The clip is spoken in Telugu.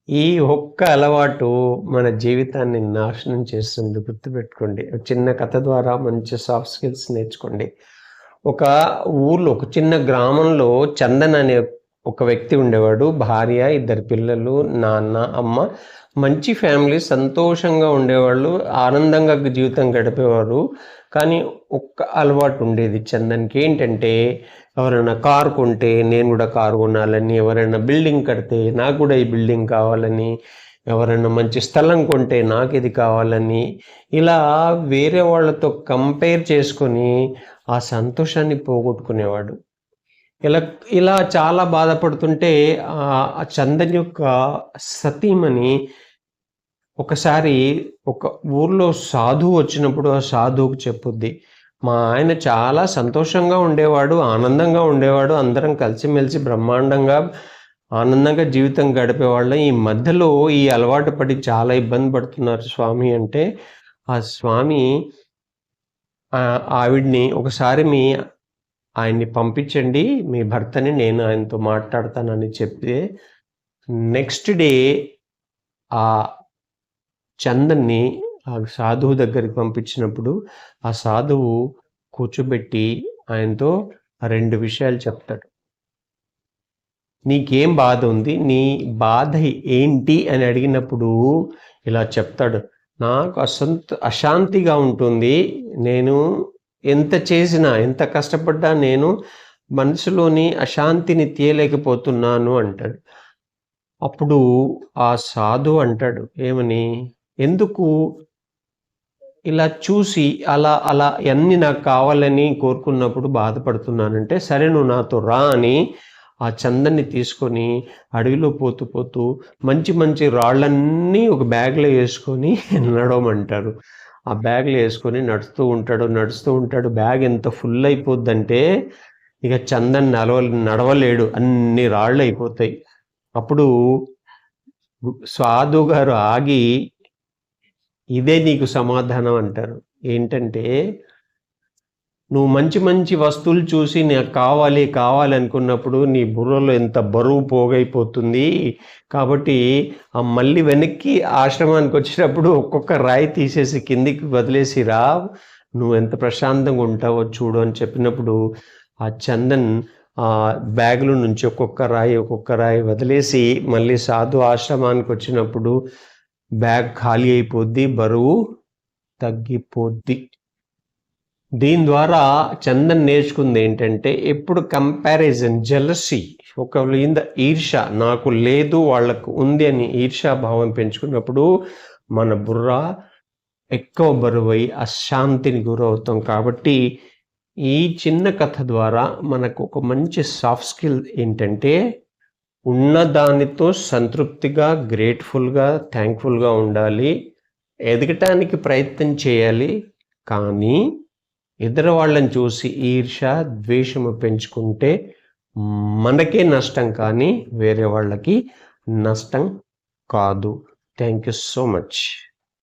ఈ ఒక్క అలవాటు మన జీవితాన్ని నాశనం చేస్తుంది. గుర్తుపెట్టుకోండి. ఒక చిన్న కథ ద్వారా మంచి సాఫ్ట్ స్కిల్స్ నేర్చుకోండి. ఒక ఊర్లో, ఒక చిన్న గ్రామంలో చందన్ అనే ఒక వ్యక్తి ఉండేవాడు. భార్య, ఇద్దరు పిల్లలు, నాన్న, అమ్మ. మంచి ఫ్యామిలీ, సంతోషంగా ఉండేవాళ్ళు. ఆనందంగా జీవితం గడిపేవారు. కానీ ఒక్క అలవాటు ఉండేది చందన్‌కి. ఏంటంటే, ఎవరైనా కారు కొంటే నేను కూడా కారు కొనాలని, ఎవరైనా బిల్డింగ్ కడితే నాకు కూడా ఈ బిల్డింగ్ కావాలని, ఎవరైనా మంచి స్థలం కొంటే నాకు ఇది కావాలని, ఇలా వేరే వాళ్ళతో కంపేర్ చేసుకొని ఆ సంతోషాన్ని పోగొట్టుకునేవాడు. ఇలా ఇలా చాలా బాధపడుతుంటే ఆ చందన్ యొక్క సతీమణి ఒకసారి ఒక ఊర్లో సాధువు వచ్చినప్పుడు ఆ సాధువుకి చెప్పుద్ది. మా ఆయన చాలా సంతోషంగా ఉండేవాడు, ఆనందంగా ఉండేవాడు. అందరం కలిసిమెలిసి బ్రహ్మాండంగా, ఆనందంగా జీవితం గడిపేవాళ్ళం. ఈ మధ్యలో ఈ అలవాటు పడి చాలా ఇబ్బంది పడుతున్నారు స్వామి అంటే, ఆ స్వామి ఆవిడని ఒకసారి ఆయన్ని పంపించండి, మీ భర్తని, నేను ఆయనతో మాట్లాడతానని చెప్తే, నెక్స్ట్ డే ఆ చందన్ని ఆ సాధువు దగ్గరికి పంపించినప్పుడు ఆ సాధువు కూర్చోబెట్టి ఆయనతో 2 విషయాలు చెప్తాడు. నీకేం బాధ ఉంది, నీ బాధ ఏంటి అని అడిగినప్పుడు ఇలా చెప్తాడు. నాకు అశాంతిగా ఉంటుంది. నేను ఎంత చేసినా, ఎంత కష్టపడ్డా నేను మనసులోని అశాంతిని తీయలేకపోతున్నాను అంటాడు. అప్పుడు ఆ సాధువు అంటాడు ఏమని, ఎందుకు ఇలా చూసి అలా అలా అన్నీ నాకు కావాలని కోరుకున్నప్పుడు బాధపడుతున్నానంటే, సరే నువ్వు నాతో రా అని ఆ చందన్ని తీసుకొని అడవిలో పోతూ పోతూ మంచి మంచి రాళ్ళన్నీ ఒక బ్యాగ్లో వేసుకొని నడవమంటారు. ఆ బ్యాగ్లో వేసుకొని నడుస్తూ ఉంటాడు. బ్యాగ్ ఎంత ఫుల్ అయిపోద్దంటే ఇక చందన్ నడవలేడు, అన్ని రాళ్ళు అయిపోతాయి. అప్పుడు సాధువు గారు ఆగి, ఇదే నీకు సమాధానం అంటారు. ఏంటంటే, నువ్వు మంచి మంచి వస్తువులు చూసి నాకు కావాలి అనుకున్నప్పుడు నీ బుర్రలో ఎంత బరువు పోగైపోతుంది. కాబట్టి మళ్ళీ వెనక్కి ఆశ్రమానికి వచ్చేటప్పుడు ఒక్కొక్క రాయి తీసేసి కిందికి వదిలేసి రా, నువ్వు ఎంత ప్రశాంతంగా ఉంటావో చూడు అని చెప్పినప్పుడు ఆ చందన్ బ్యాగులో నుంచి ఒక్కొక్క రాయి వదిలేసి మళ్ళీ సాధు ఆశ్రమానికి వచ్చినప్పుడు బ్యాగ్ ఖాళీ అయిపోద్ది, బరువు తగ్గిపోద్ది. దీని ద్వారా చందన్ నేర్చుకుంది ఏంటంటే, ఎప్పుడు కంపారిజన్, జెలసీ, ఒకవేళ ఈర్ష, నాకు లేదు వాళ్ళకు ఉంది అని ఈర్షాభావం పెంచుకున్నప్పుడు మన బుర్ర ఎక్కువ బరువై అశాంతిని గురవుతాం. కాబట్టి ఈ చిన్న కథ ద్వారా మనకు ఒక మంచి సాఫ్ట్ స్కిల్ ఏంటంటే, ఉన్నదానితో సంతృప్తిగా, గ్రేట్ఫుల్గా, థ్యాంక్ఫుల్గా ఉండాలి. ఎదగటానికి ప్రయత్నం చేయాలి. కానీ ఇతర వాళ్ళని చూసి ఈర్ష, ద్వేషము పెంచుకుంటే మనకే నష్టం, కానీ వేరే వాళ్ళకి నష్టం కాదు. Thank you so much.